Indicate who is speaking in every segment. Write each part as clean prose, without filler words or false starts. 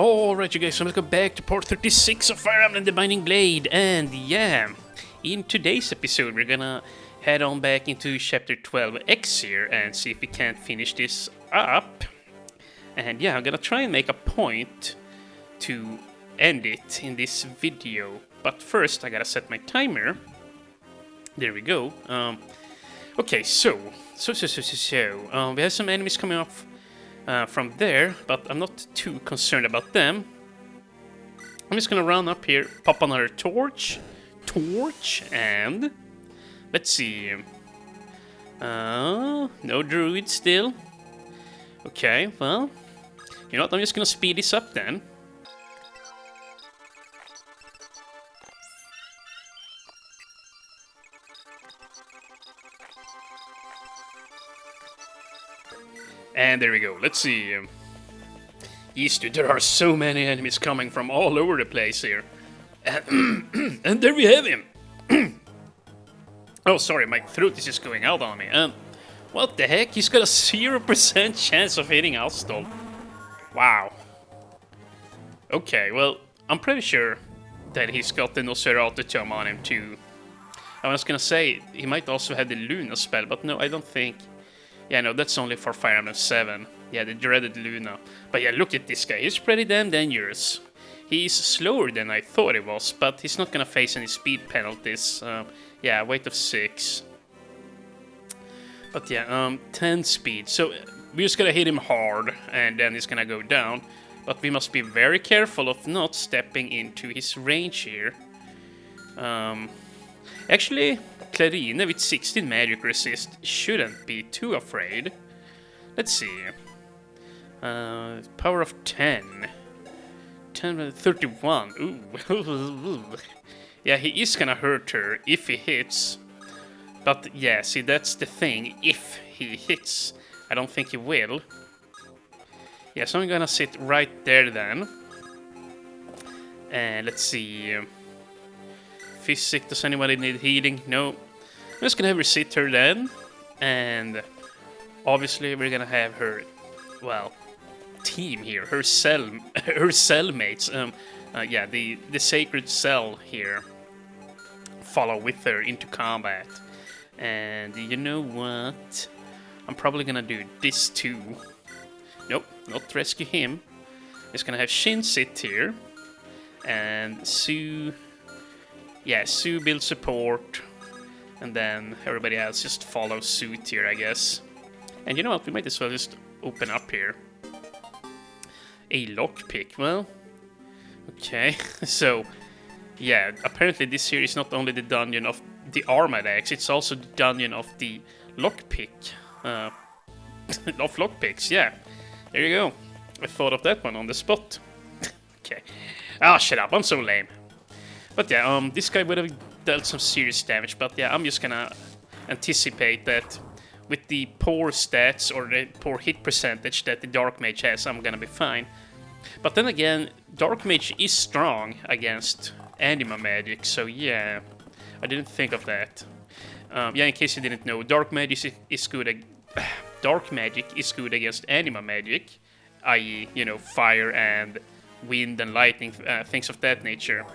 Speaker 1: Alright, you guys, so welcome back to part 36 of Fire Emblem The Binding Blade. And yeah, in today's episode, we're gonna head on back into chapter 12X here and see if we can't finish this up. And yeah, I'm gonna try and make a point to end it in this video. But first, I gotta set my timer. There we go. Okay, so we have some enemies coming off from there, but I'm not too concerned about them. I'm just gonna run up here, pop another torch, and let's see. No druid still. Okay, well, you know what? I'm just gonna speed this up then. And there we go, let's see. Eastwood, there are so many enemies coming from all over the place here. And there we have him. Oh, sorry, my throat is just going out on me. What the heck? He's got a 0% chance of hitting Astal. Wow. Okay, well, I'm pretty sure that he's got the Nosferatu Tome on him too. I was gonna say, he might also have the Luna spell, but no, I don't think. Yeah, no, that's only for Fire Emblem 7. Yeah, the dreaded Luna. But yeah, look at this guy. He's pretty damn dangerous. He's slower than I thought he was, but he's not gonna face any speed penalties. Yeah, weight of 6. But yeah, 10 speed. So we're just gonna hit him hard, and then he's gonna go down. But we must be very careful of not stepping into his range here. Actually, Clarine with 16 magic resist shouldn't be too afraid. Let's see. Power of 10. 31. Ooh. Yeah, he is gonna hurt her if he hits. But yeah, see, that's the thing. If he hits, I don't think he will. Yeah, so I'm gonna sit right there then. And let's see. Physic, does anybody need healing? No. I'm just gonna have her sit her then. And obviously we're gonna have her, well, team here, her cellmates. Yeah, the sacred cell here follow with her into combat. And you know what? I'm probably gonna do this too. Nope, not rescue him. Just gonna have Shin sit here. And Sue... Yeah, Sue build support. And then everybody else just follows suit here, I guess. And you know what? We might as well just open up here. A lockpick, well... Okay, so... Yeah, apparently this here is not only the dungeon of the Armored Axe, it's also the dungeon of the lockpick. Of lockpicks, yeah. There you go. I thought of that one on the spot. Okay. Ah, shut up, I'm so lame. But yeah, this guy would have dealt some serious damage, but yeah, I'm just gonna anticipate that with the poor stats or the poor hit percentage that the Dark Mage has, I'm gonna be fine. But then again, Dark Mage is strong against Anima Magic, so yeah, I didn't think of that. Yeah, in case you didn't know, Dark Magic is good. Dark Magic is good against Anima Magic, i.e., you know, fire and wind and lightning, things of that nature.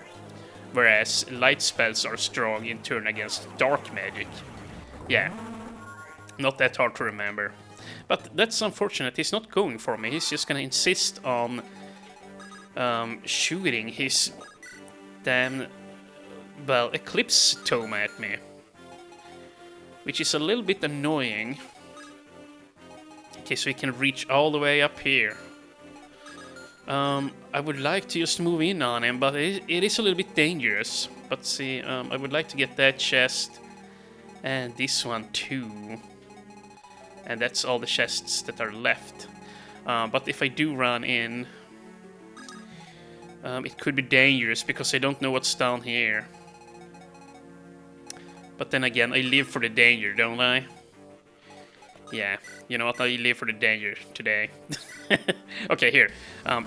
Speaker 1: Whereas light spells are strong in turn against dark magic. Yeah, not that hard to remember. But that's unfortunate, he's not going for me, he's just gonna insist on shooting his damn, well, Eclipse Tome at me. Which is a little bit annoying. Okay, so he can reach all the way up here. I would like to just move in on him, but it is a little bit dangerous. But see, I would like to get that chest and this one too. And that's all the chests that are left. But if I do run in, it could be dangerous because I don't know what's down here. But then again, I live for the danger, don't I? Yeah, you know what, I live for the danger today. Okay, here.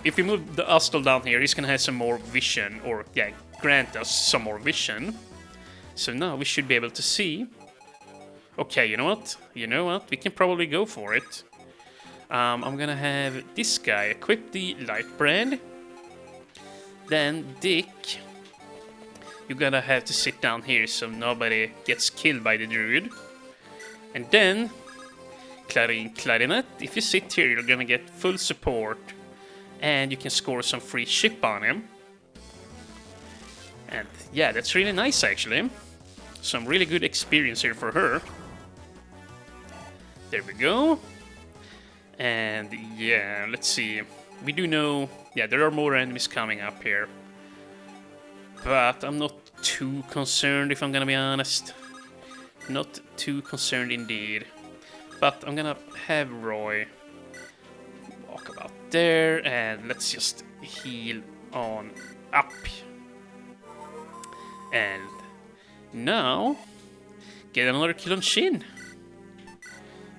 Speaker 1: If we move the Astal down here, he's gonna have some more vision, or yeah, grant us some more vision. So now we should be able to see. Okay, you know what? We can probably go for it. I'm gonna have this guy equip the light brand. Then Dick, you're gonna have to sit down here so nobody gets killed by the druid. And then Clarinet, if you sit here, you're gonna get full support, and you can score some free ship on him. And yeah, that's really nice actually. Some really good experience here for her. There we go. And yeah, let's see. We do know, yeah, there are more enemies coming up here. But I'm not too concerned, if I'm gonna be honest. Not too concerned indeed. But I'm gonna have Roy walk about there, and let's just heal on up. And now, get another kill on Shin.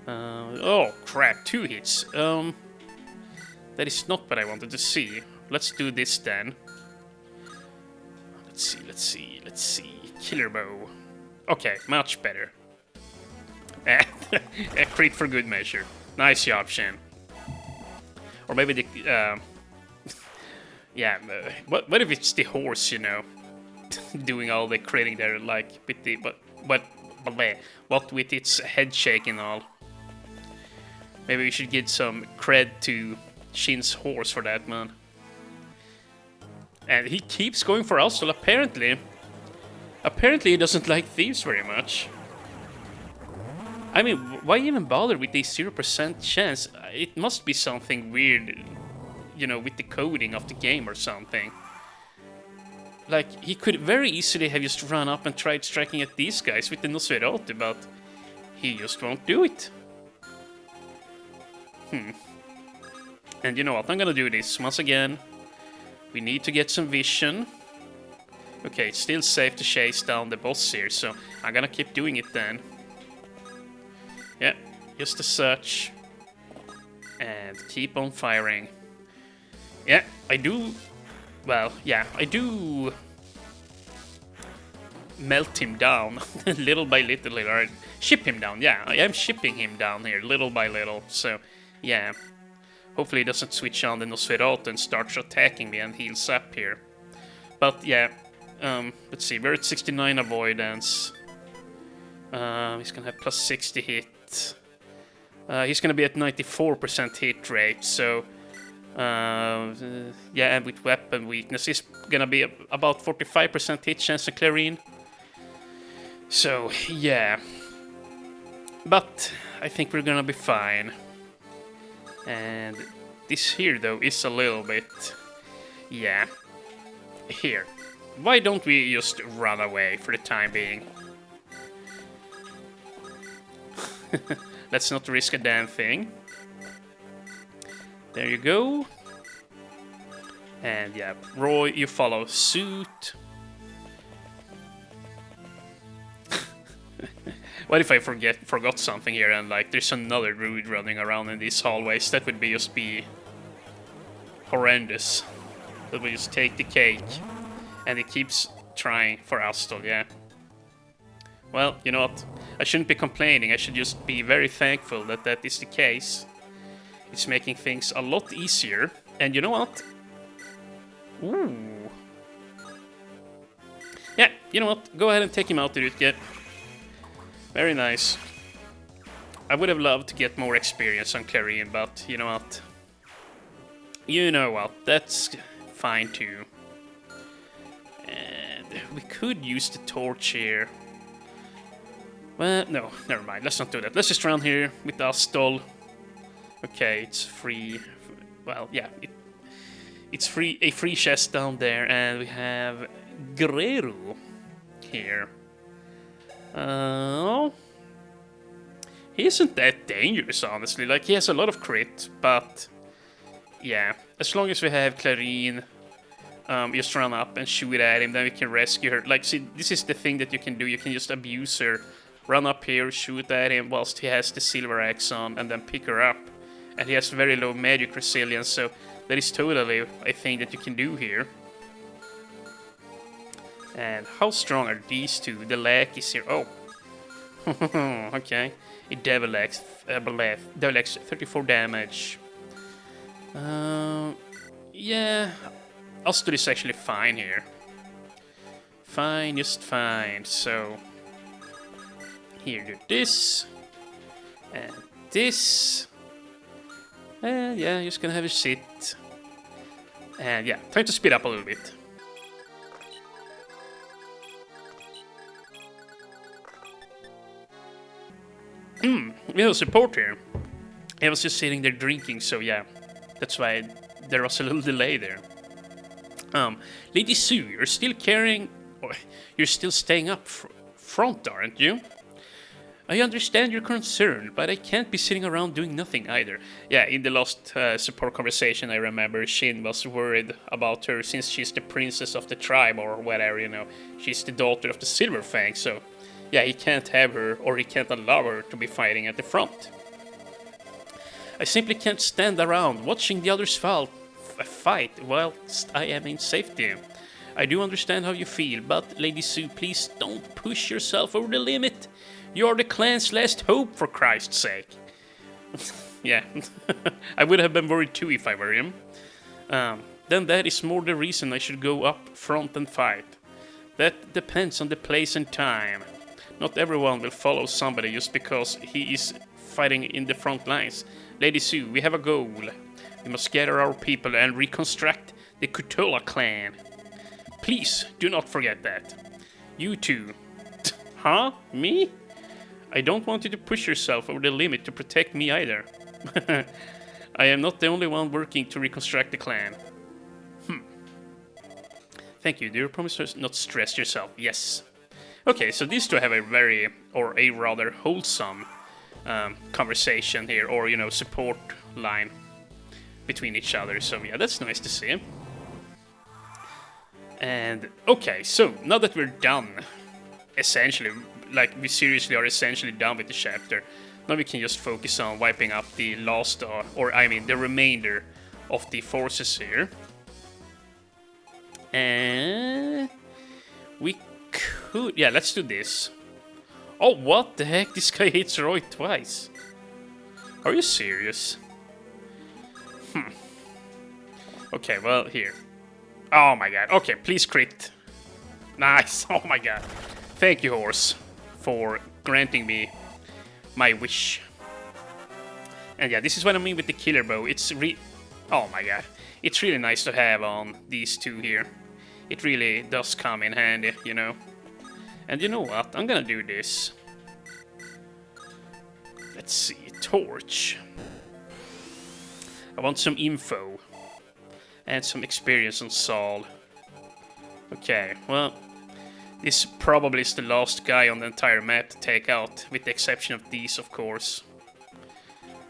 Speaker 1: Oh crap, 2 hits. That is not what I wanted to see. Let's do this then. Let's see. Killer bow. Okay, much better. A crit for good measure. Nice job, Shin. Or maybe the... yeah, what if it's the horse, you know? Doing all the critting there, like, with the... What with its head shake and all. Maybe we should give some cred to Shin's horse for that, man. And he keeps going for Astral, apparently. Apparently he doesn't like thieves very much. I mean, why even bother with the 0% chance? It must be something weird, you know, with the coding of the game or something. Like, he could very easily have just run up and tried striking at these guys with the Nosferatu, but he just won't do it. And you know what, I'm gonna do this once again. We need to get some vision. Okay, it's still safe to chase down the boss here, so I'm gonna keep doing it then. Yeah, just a search. And keep on firing. Yeah, I do... Well, yeah, I do... melt him down, little by little, or ship him down. Yeah, I am shipping him down here, little by little, so, yeah. Hopefully he doesn't switch on the Nosferatu and starts attacking me and heals up here. But, yeah, let's see, we're at 69 avoidance. He's gonna have plus 60 hit. He's gonna be at 94% hit rate, so... yeah, and with weapon weakness, he's gonna be about 45% hit chance to Clarine. So, yeah. But I think we're gonna be fine. And this here, though, is a little bit... Yeah. Here. Why don't we just run away for the time being? Let's not risk a damn thing. There you go. And yeah, Roy, you follow suit. What if I forgot something here and like there's another druid running around in these hallways? That would just be horrendous. That would just take the cake. And it keeps trying for Astol, yeah. Well, you know what? I shouldn't be complaining. I should just be very thankful that that is the case. It's making things a lot easier. And you know what? Ooh. Yeah, you know what? Go ahead and take him out, Rutger. Very nice. I would have loved to get more experience on Clarine, but you know what? You know what? That's fine too. And we could use the torch here. Well, no, never mind. Let's not do that. Let's just run here with Astol. Okay, it's free. Well, yeah, it's free. A free chest down there, and we have Guerrero here. He isn't that dangerous, honestly. Like, he has a lot of crit, but yeah, as long as we have Clarine, just run up and shoot at him, then we can rescue her. Like, see, this is the thing that you can do. You can just abuse her, run up here, shoot at him whilst he has the silver axe on, and then pick her up. And he has very low magic resilience, so that is totally a thing that you can do here. And how strong are these two? The lackeys here. Oh. Okay. A Devil Axe 34 damage. Yeah. Astor is actually fine here. Fine, just fine. So here, do this and this, and yeah, just gonna have a sit. And yeah, trying to speed up a little bit. We have support here. I was just sitting there drinking, so yeah, that's why there was a little delay there. Lady Sue, you're still carrying, or you're still staying up front, aren't you? I understand your concern, but I can't be sitting around doing nothing either. Yeah, in the last support conversation, I remember Shin was worried about her since she's the princess of the tribe or whatever, you know. She's the daughter of the Silver Fang, so yeah, he can't have her or he can't allow her to be fighting at the front. I simply can't stand around watching the others fight whilst I am in safety. I do understand how you feel, but Lady Sue, please don't push yourself over the limit. You are the clan's last hope, for Christ's sake. Yeah, I would have been worried too if I were him. Then that is more the reason I should go up front and fight. That depends on the place and time. Not everyone will follow somebody just because he is fighting in the front lines. Lady Sue, we have a goal. We must gather our people and reconstruct the Kutola clan. Please, do not forget that. You too. Huh? Me? I don't want you to push yourself over the limit to protect me either. I am not the only one working to reconstruct the clan. Thank you. Do you promise to not stress yourself? Yes. Okay, so these two have a rather wholesome conversation here, or, you know, support line between each other. So yeah, that's nice to see. And okay, so now that we're done, essentially, like we seriously are essentially done with the chapter, now we can just focus on wiping up the last, the remainder of the forces here. And we could, yeah, let's do this. Oh, what the heck? This guy hits Roy twice. Are you serious? Okay, well, here. Oh my god. Okay, please crit. Nice. Oh my god. Thank you, horse, for granting me my wish. And yeah, this is what I mean with the killer bow. Oh my god. It's really nice to have on these two here. It really does come in handy, you know. And you know what? I'm gonna do this. Let's see. Torch. I want some info. And some experience on Saul. Okay, well, this probably is the last guy on the entire map to take out, with the exception of these, of course.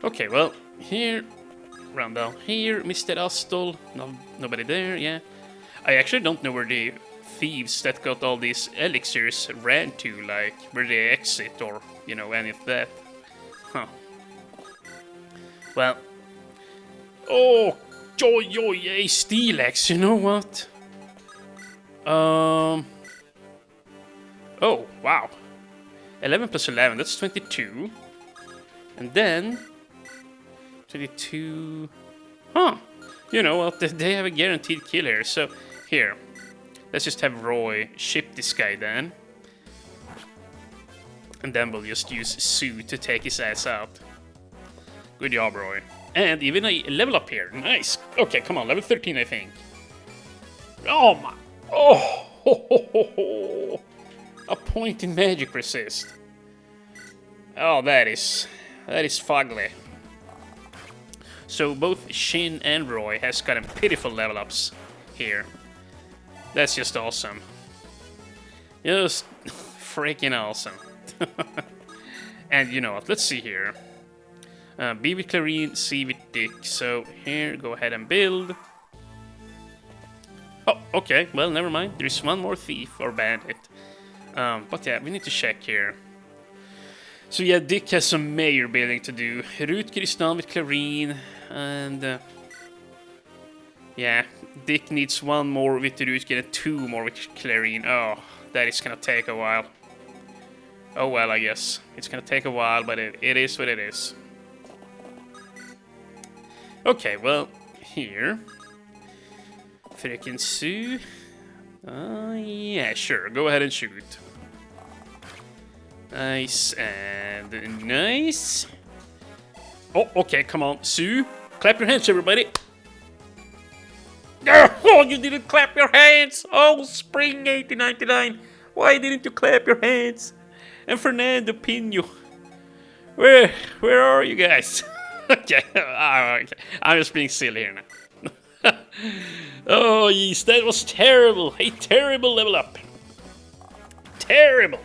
Speaker 1: Okay, well, here, round down here, Mr. Astol, nobody there, yeah. I actually don't know where the thieves that got all these elixirs ran to, like, where they exit, or, you know, any of that. Huh. Well, oh, a Steelix, you know what? Oh, wow. 11 plus 11, that's 22. And then 22. Huh. You know what? They have a guaranteed kill here. So, here. Let's just have Roy ship this guy then. And then we'll just use Sue to take his ass out. Good job, Roy. And even a level up here. Nice. Okay, come on. Level 13, I think. Oh, my. Oh, ho, ho, ho, ho. A point in magic resist. Oh, that is fugly. So both Shin and Roy has gotten pitiful level ups here. That's just awesome. Just freaking awesome. And you know what? Let's see here. B with Clarine, C with Dick. So here, go ahead and build. Oh, okay. Well, never mind. There's one more thief or bandit. But yeah, we need to check here. So yeah, Dick has some major building to do. Rutger is done with Clarine, and yeah, Dick needs one more with Rutger and two more with Clarine. Oh, that is gonna take a while. Oh well, I guess. It's gonna take a while, but it is what it is. Okay, well, here. Fröken Sue. Yeah, sure. Go ahead and shoot. Nice and nice. Oh, okay, come on. Sue, clap your hands, everybody. Oh, you didn't clap your hands. Oh, Spring 1899. Why didn't you clap your hands? And Fernando Pino. Where are you guys? Okay, okay, I'm just being silly here now. Oh, yes, that was terrible. A terrible level up. Terrible.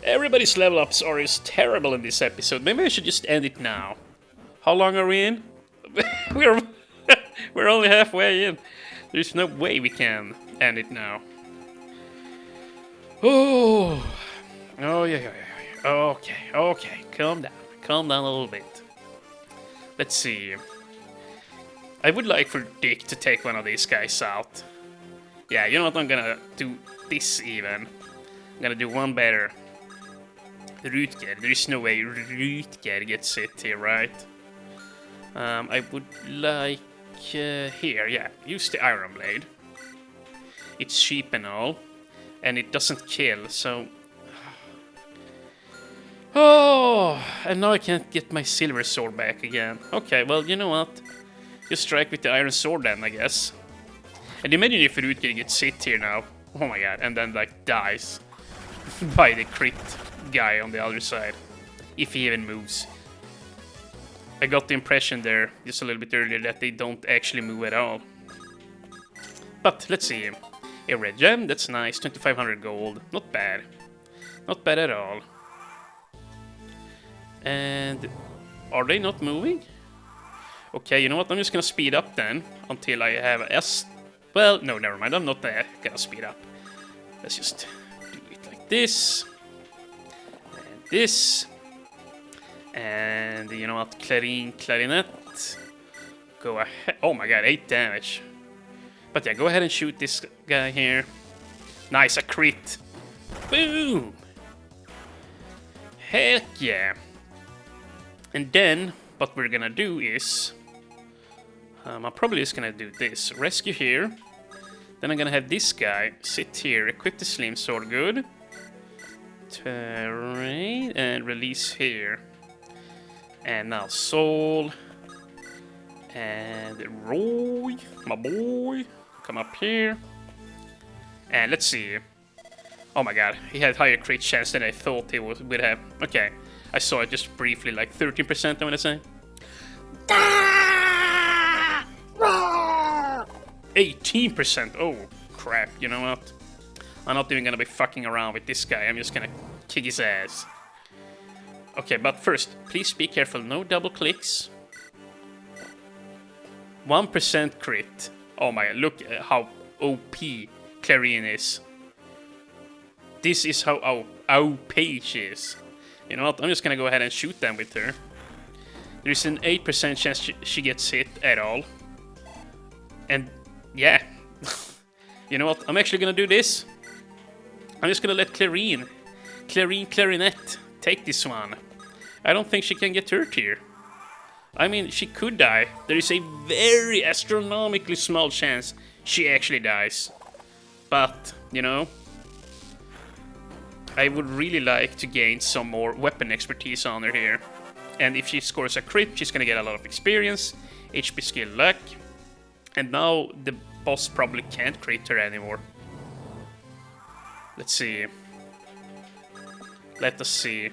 Speaker 1: Everybody's level ups are just terrible in this episode. Maybe I should just end it now. How long are we in? We're only halfway in. There's no way we can end it now. Oh, yeah. Okay. Calm down a little bit. Let's see. I would like for Dick to take one of these guys out. Yeah, you know what? I'm gonna do this even. I'm gonna do one better. Rutger. There is no way Rutger gets it here, right? I would like here, yeah. Use the Iron Blade. It's cheap and all, and it doesn't kill. So, oh, and now I can't get my silver sword back again. Okay, well, you know what? Just strike with the iron sword then, I guess. And imagine if Rutger gets hit here now. Oh my god, and then like dies by the crit guy on the other side, if he even moves. I got the impression there just a little bit earlier that they don't actually move at all. But let's see. A red gem, that's nice. 2500 gold, not bad. Not bad at all. And are they not moving? Okay, you know what? I'm just gonna speed up then until I have a S. Well, no, never mind. I'm not gonna speed up. Let's just do it like this. This, and you know what, clarinet, go ahead. Oh my god, 8 damage. But yeah, go ahead and shoot this guy here. Nice, a crit. Boom. Heck yeah. And then what we're gonna do is I'm probably just gonna do this. Rescue here. Then I'm gonna have this guy sit here, equip the slim sword, good. Terrain and release here. And now Soul and Roy, my boy, come up here. And let's see. Oh my god, he had higher crit chance than I thought he would have. Okay, I saw it just briefly, like 13%, I want to say. 18%, oh crap, you know what? I'm not even gonna be fucking around with this guy. I'm just gonna kick his ass. Okay, but first, please be careful. No double clicks. 1% crit. Oh my god, look at how OP Clarion is. This is how OP she is. You know what? I'm just gonna go ahead and shoot them with her. There's an 8% chance she gets hit at all. And yeah. You know what? I'm actually gonna do this. I'm just gonna let Clarinet take this one. I don't think she can get hurt here. I mean, she could die. There is a very astronomically small chance she actually dies. But, you know, I would really like to gain some more weapon expertise on her here. And if she scores a crit, she's gonna get a lot of experience, HP skill luck. And now the boss probably can't crit her anymore. Let's see. Let us see.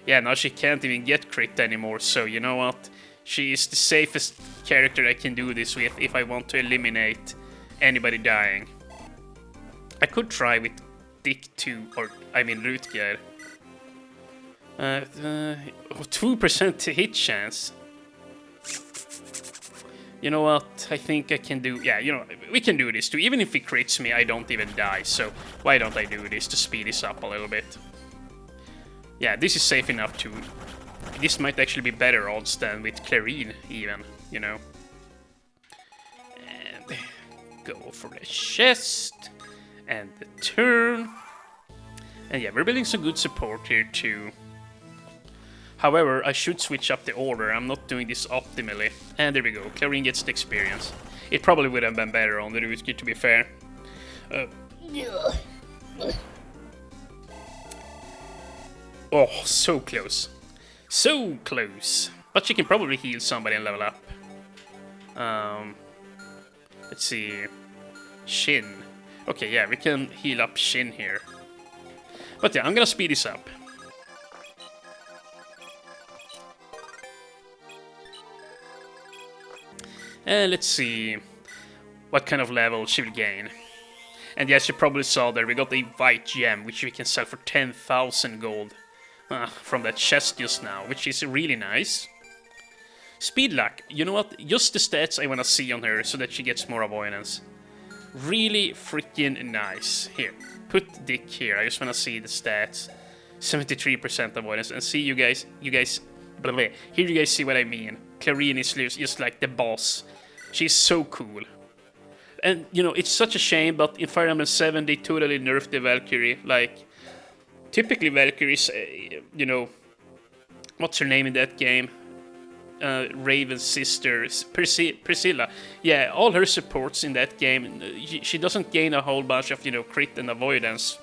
Speaker 1: Yeah, now she can't even get crit anymore, so you know what? She is the safest character I can do this with if I want to eliminate anybody dying. I could try with Dick 2, or I mean Rutger. 2% hit chance. You know what? I think I can do... Yeah, you know, we can do this too. Even if he crits me, I don't even die. So why don't I do this to speed this up a little bit? Yeah, this is safe enough to... This might actually be better odds than with Clarine, even, you know. And go for the chest. And the turn. And yeah, we're building some good support here too. However, I should switch up the order. I'm not doing this optimally. And there we go. Clarine gets the experience. It probably would have been better on the route, to be fair. Oh, so close. So close. But she can probably heal somebody and level up. Let's see. Shin. Okay, yeah, we can heal up Shin here. But yeah, I'm gonna speed this up. Let's see what kind of level she will gain. And yes, you probably saw there, we got a white gem, which we can sell for 10,000 gold from that chest just now, which is really nice. Speed luck, you know what? Just the stats I want to see on her so that she gets more avoidance. Really freaking nice. Here, put Dick here, I just want to see the stats. 73% avoidance, and see you guys, blah, blah. Here you guys see what I mean. Clarine is just like the boss. She's so cool. And, you know, it's such a shame, but in Fire Emblem 7 they totally nerfed the Valkyrie. Like, typically Valkyries, you know, what's her name in that game? Raven's sister, Priscilla. Yeah, all her supports in that game, she doesn't gain a whole bunch of, you know, crit and avoidance.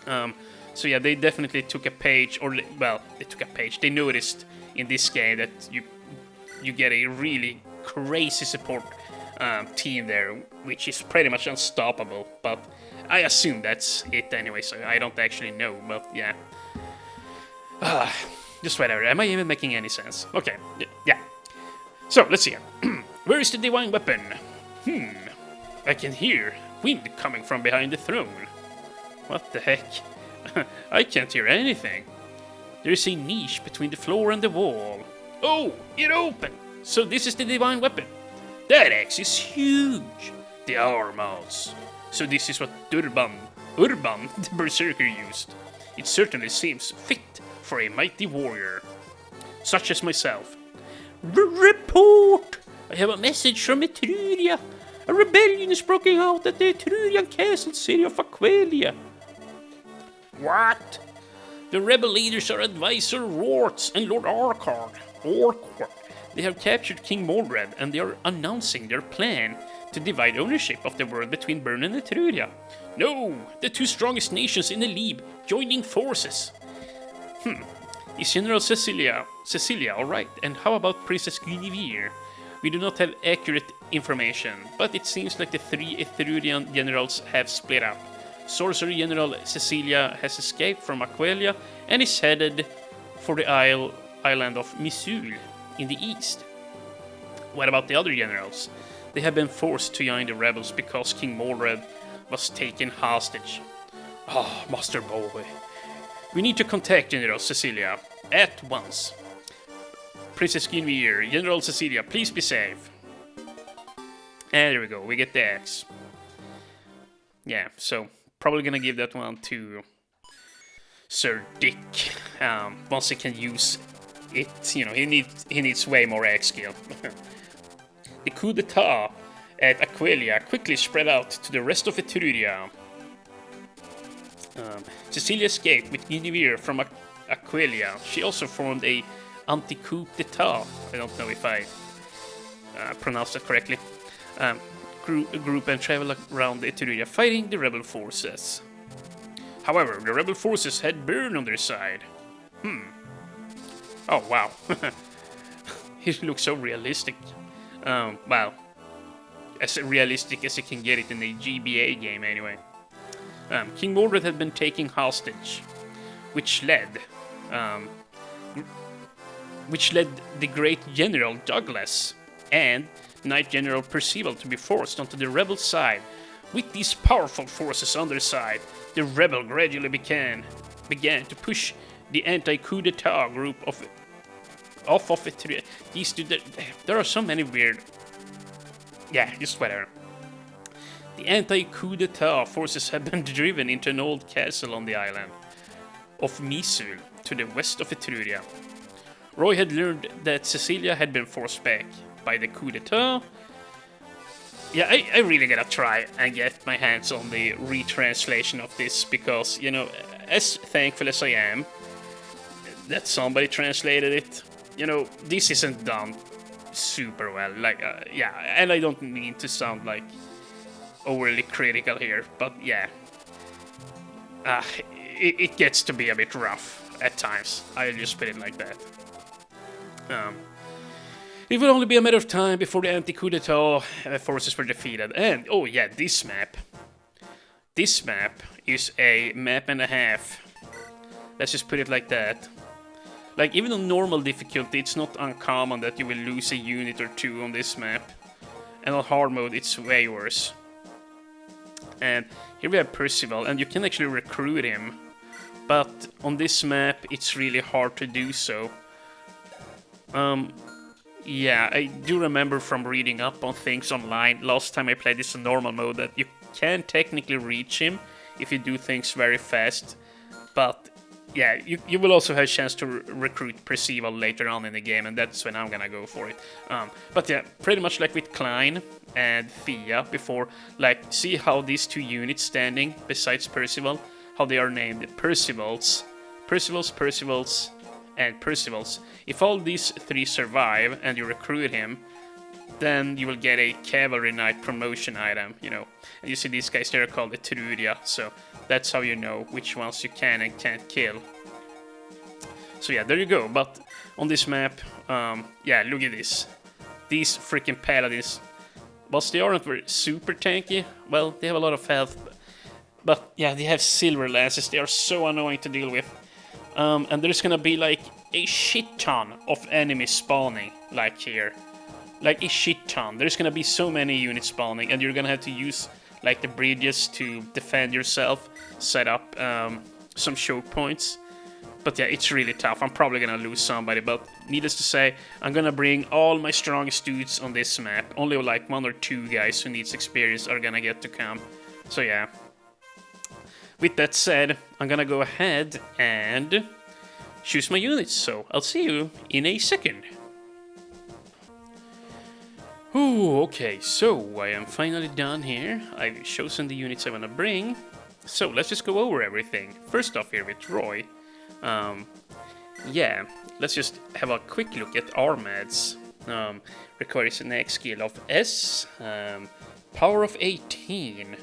Speaker 1: So yeah, they definitely took a page, or, well, they took a page. They noticed in this game that you get a really crazy support team there, which is pretty much unstoppable, but I assume that's it anyway, so I don't actually know, but yeah. Just whatever, am I even making any sense? Okay, yeah. So, let's see here. Where is the divine weapon? I can hear wind coming from behind the throne. What the heck? I can't hear anything. There is a niche between the floor and the wall. Oh, it opened! So this is the divine weapon. That axe is huge. The armals. So this is what Urban the Berserker used. It certainly seems fit for a mighty warrior, such as myself. Report! I have a message from Etruria. A rebellion is breaking out at the Etrurian castle city of Aqualia. What? The rebel leaders are Advisor Rorts and Lord Arkard. They have captured King Mordred, and they are announcing their plan to divide ownership of the world between Bern and Etruria. No, the two strongest nations in the League joining forces. Is General Cecilia alright? And how about Princess Guinevere? We do not have accurate information, but it seems like the three Etrurian generals have split up. Sorcerer General Cecilia has escaped from Aqualia and is headed for the island of Misul in the east. What about the other generals? They have been forced to join the rebels because King Mordred was taken hostage. Ah, Master Boy. We need to contact General Cecilia at once. Princess Guinevere, General Cecilia, please be safe. And there we go, we get the axe. Yeah, so probably gonna give that one to Sir Dick. Once he can use it, you know, he needs way more axe skill. The coup d'etat at Aqualia quickly spread out to the rest of Etruria. Cecilia escaped with Guinevere from Aqualia. She also formed a anti-coup d'etat. I don't know if I pronounced that correctly. Group and travel around Etruria fighting the rebel forces. However, the rebel forces had Bern on their side. Oh wow, it looks so realistic. Well, as realistic as you can get it in a GBA game anyway. King Mordred had been taken hostage, which led the great General Douglas and Knight General Percival to be forced onto the rebel side. With these powerful forces on their side, the rebel gradually began to push the anti-coup d'etat group off of it. There are so many weird. Yeah, just whatever. The anti-coup d'etat forces have been driven into an old castle on the island of Misul to the west of Etruria. Roy had learned that Cecilia had been forced back by the coup d'etat. Yeah, I really gotta try and get my hands on the retranslation of this because, you know, as thankful as I am that somebody translated it. You know, this isn't done super well. Like, yeah, and I don't mean to sound like overly critical here, but yeah, it gets to be a bit rough at times. I'll just put it like that. It will only be a matter of time before the anti-coup d'etat forces were defeated. And, oh yeah, this map. This map is a map and a half. Let's just put it like that. Like, even on normal difficulty, it's not uncommon that you will lose a unit or two on this map. And on hard mode, it's way worse. And here we have Percival, and you can actually recruit him. But on this map, it's really hard to do so. Yeah, I do remember from reading up on things online last time I played this in normal mode that you can technically reach him if you do things very fast. But yeah, you will also have a chance to recruit Percival later on in the game, and that's when I'm gonna go for it. But yeah, pretty much like with Klein and Thea before, like, see how these two units standing besides Percival, how they are named Percivals, and Percivals. If all these three survive and you recruit him, then you will get a Cavalry Knight promotion item, you know. And you see these guys, they're called Etruria, so that's how you know which ones you can and can't kill. So yeah, there you go. But on this map, yeah, look at this. These freaking paladins, whilst they aren't very super tanky, well, they have a lot of health. But yeah, they have silver lances. They are so annoying to deal with. And there's gonna be like a shit ton of enemies spawning, like here. Like a shit ton. There's gonna be so many units spawning, and you're gonna have to use like the bridges to defend yourself, set up some choke points. But yeah, it's really tough. I'm probably gonna lose somebody, but needless to say, I'm gonna bring all my strongest dudes on this map. Only like 1 or 2 guys who needs experience are gonna get to come. So yeah. With that said, I'm gonna go ahead and choose my units, so I'll see you in a second. Ooh, okay, so I am finally done here. I've chosen the units I wanna bring. So let's just go over everything. First off here with Roy. Yeah, let's just have a quick look at Armads. Requires an X skill of S, power of 18.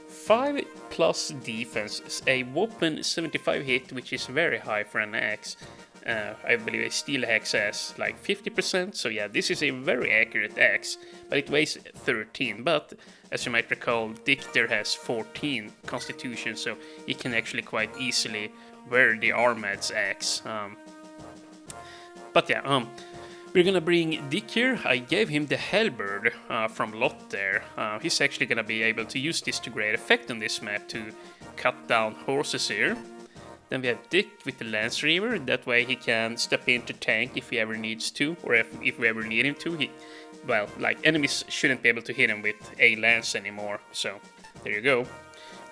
Speaker 1: 5 plus defense, a whopping 75 hit, which is very high for an axe. I believe a steel axe has like 50%, so yeah, this is a very accurate axe, but it weighs 13. But as you might recall, Dictor has 14 constitution, so he can actually quite easily wear the Armad's axe. But yeah, we're gonna bring Dick here. I gave him the halberd from Lot there. He's actually gonna be able to use this to great effect on this map to cut down horses here. Then we have Dick with the Lance Reaver. That way he can step in to tank if he ever needs to, or if we ever need him to. Well, like, enemies shouldn't be able to hit him with a lance anymore. So there you go.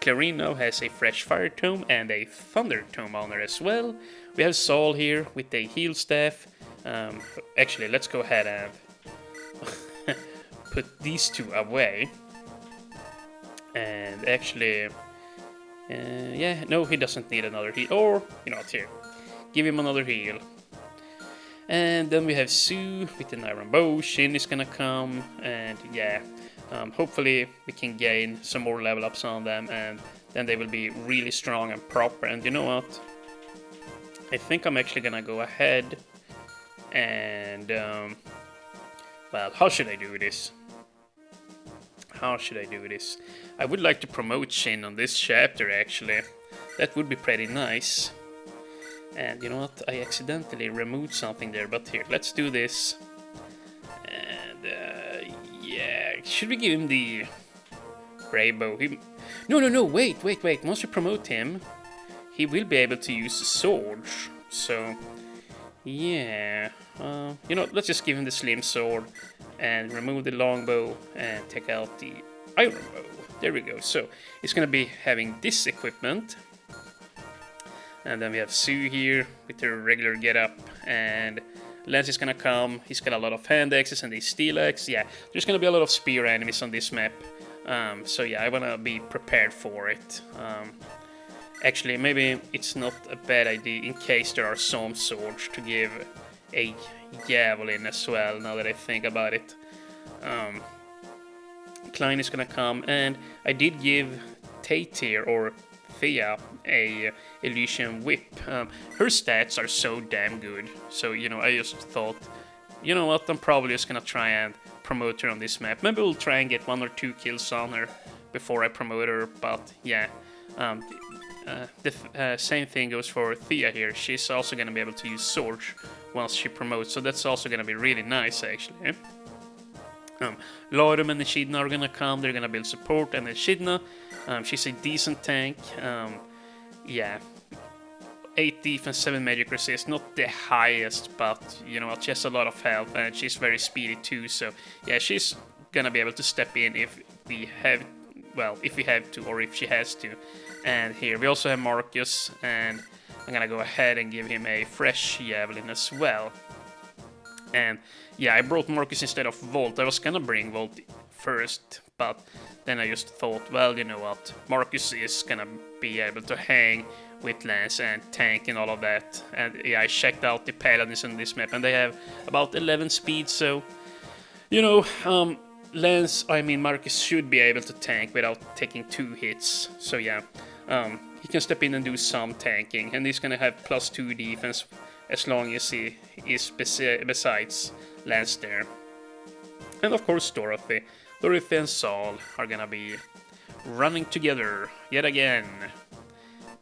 Speaker 1: Clarine now has a fresh fire tome and a thunder tome on her as well. We have Saul here with a heal staff. Actually, let's go ahead and put these two away. And actually, yeah, no, he doesn't need another heal. Or, you know what, here, give him another heal. And then we have Sue with an iron bow. Shin is gonna come, and yeah, hopefully we can gain some more level ups on them, and then they will be really strong and proper. And you know what? I think I'm actually gonna go ahead and, well, how should I do this? I would like to promote Shin on this chapter, actually. That would be pretty nice. And you know what? I accidentally removed something there, but here, let's do this. And, yeah, should we give him the Brave Bow? No, wait. Once you promote him, he will be able to use swords. So, yeah. You know, let's just give him the slim sword and remove the longbow and take out the iron bow. There we go. So he's gonna be having this equipment, and then we have Sue here with her regular getup, and Lance is gonna come. He's got a lot of hand axes and a steel axe. Yeah, there's gonna be a lot of spear enemies on this map. So yeah, I wanna be prepared for it. Actually, maybe it's not a bad idea in case there are some swords to give a javelin as well, now that I think about it. Klein is gonna come, and I did give Tate here, or Thea, a Elysian Whip. Her stats are so damn good, so, you know, I just thought, you know what, I'm probably just gonna try and promote her on this map. Maybe we'll try and get 1 or 2 kills on her before I promote her, but yeah. The same thing goes for Thea here. She's also gonna be able to use swords once she promotes, so that's also gonna be really nice, actually. Loadout and Echidna are gonna come, they're gonna build support, and Echidna, she's a decent tank. Yeah, 8 defense, 7 magic resist, not the highest, but you know what, she has a lot of health, and she's very speedy too, so yeah, she's gonna be able to step in if we have, well, if we have to, or if she has to. And here we also have Marcus, and I'm gonna go ahead and give him a fresh javelin as well. And yeah, I brought Marcus instead of Volt. I was gonna bring Volt first, but then I just thought, well, you know what, Marcus is gonna be able to hang with Lance and tank and all of that. And yeah, I checked out the paladins on this map, and they have about 11 speed, so, you know, Marcus should be able to tank without taking 2 hits, so yeah. He can step in and do some tanking, and he's gonna have +2 defense as long as he is besides Lance there. And of course Dorothy. Dorothy and Saul are gonna be running together yet again.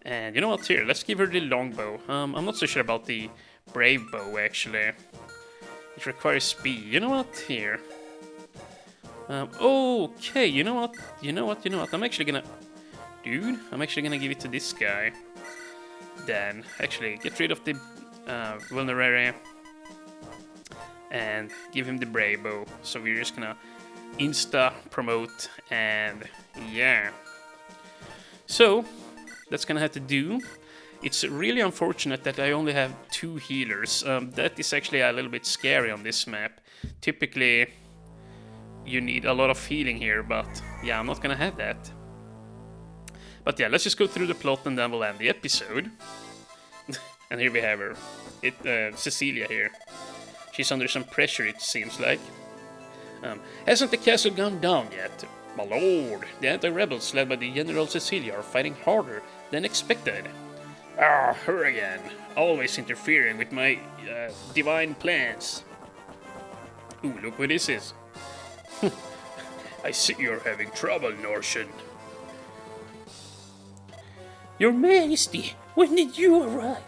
Speaker 1: And you know what, here, let's give her the longbow. I'm not so sure about the brave bow, actually. It requires speed. You know what, here. Okay, you know what, I'm actually gonna give it to this guy. Then, actually, get rid of the vulnerary and give him the brave bow. So we're just gonna insta promote, and yeah. So that's gonna have to do. It's really unfortunate that I only have 2 healers. That is actually a little bit scary on this map. Typically you need a lot of healing here, but yeah, I'm not gonna have that. But yeah, let's just go through the plot and then we'll end the episode. And here we have her. Cecilia here. She's under some pressure, it seems like. Hasn't the castle gone down yet? My lord, the anti-rebels led by the General Cecilia are fighting harder than expected. Ah, her again. Always interfering with my divine plans. Ooh, look what this is. I see you're having trouble, Norsen. Your Majesty, when did you arrive?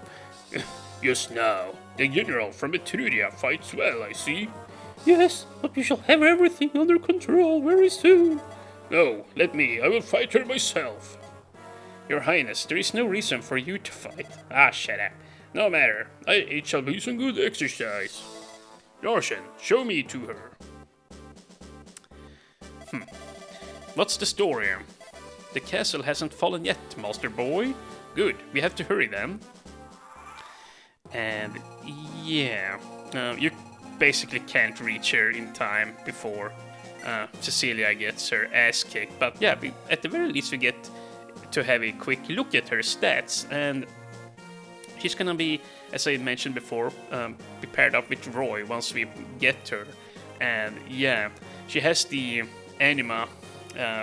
Speaker 1: Just now. The General from Etruria fights well, I see. Yes, but we shall have everything under control very soon. No, let me. I will fight her myself. Your Highness, there is no reason for you to fight. Ah, shut up. No matter. It shall be some good exercise. Norsen, show me to her. What's the story? The castle hasn't fallen yet, Master Boy. Good, we have to hurry then. And yeah, you basically can't reach her in time before Cecilia gets her ass kicked. But yeah, at the very least we get to have a quick look at her stats. And she's gonna be, as I mentioned before, be paired up with Roy once we get her. And yeah, she has the anima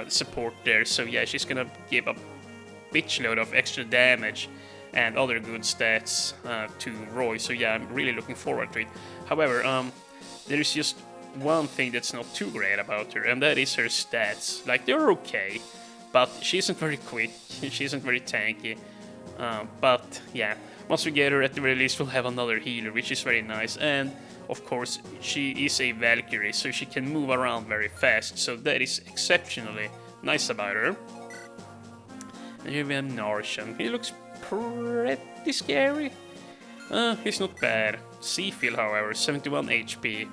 Speaker 1: support there, so yeah, she's gonna give a bitch load of extra damage and other good stats to Roy, so yeah, I'm really looking forward to it. However, there is just one thing that's not too great about her, and that is her stats. Like, they're okay, but she isn't very quick, she isn't very tanky, but yeah, once we get her, at the very least we'll have another healer, which is very nice. And of course, she is a Valkyrie, so she can move around very fast, so that is exceptionally nice about her. And here we have Norsen. He looks pretty scary. He's not bad. Seafield, however, 71 HP.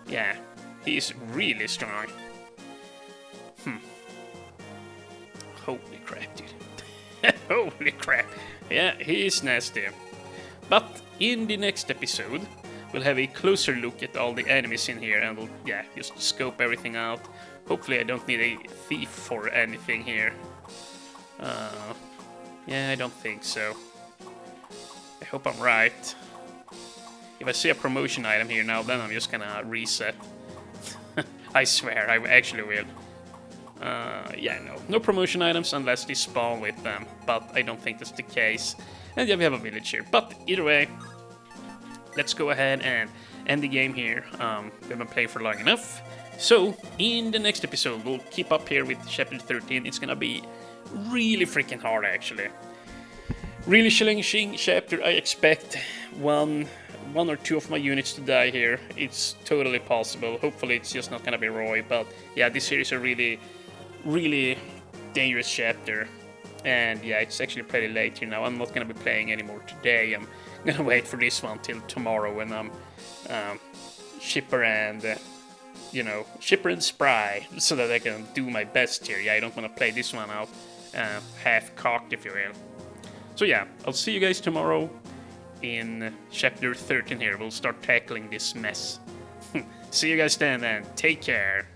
Speaker 1: Yeah, he's really strong. Holy crap, dude. Holy crap. Yeah, he's nasty. But in the next episode, we'll have a closer look at all the enemies in here, and we'll, yeah, just scope everything out. Hopefully I don't need a thief for anything here. Yeah, I don't think so. I hope I'm right. If I see a promotion item here now, then I'm just gonna reset. I swear, I actually will. Yeah, no promotion items unless they spawn with them, but I don't think that's the case. And yeah, we have a village here. But either way, let's go ahead and end the game here. We've been playing for long enough. So, in the next episode, we'll keep up here with chapter 13. It's gonna be really freaking hard, actually. Really challenging chapter. I expect one or two of my units to die here. It's totally possible. Hopefully, it's just not gonna be Roy. But yeah, this here is a really dangerous chapter. And yeah, it's actually pretty late here now. I'm not gonna be playing anymore today. I'm gonna wait for this one till tomorrow when I'm Shipper and Shipper and Spry, so that I can do my best here. Yeah, I don't want to play this one out half-cocked, if you will. So yeah, I'll see you guys tomorrow in chapter 13 here. We'll start tackling this mess. See you guys then, and take care.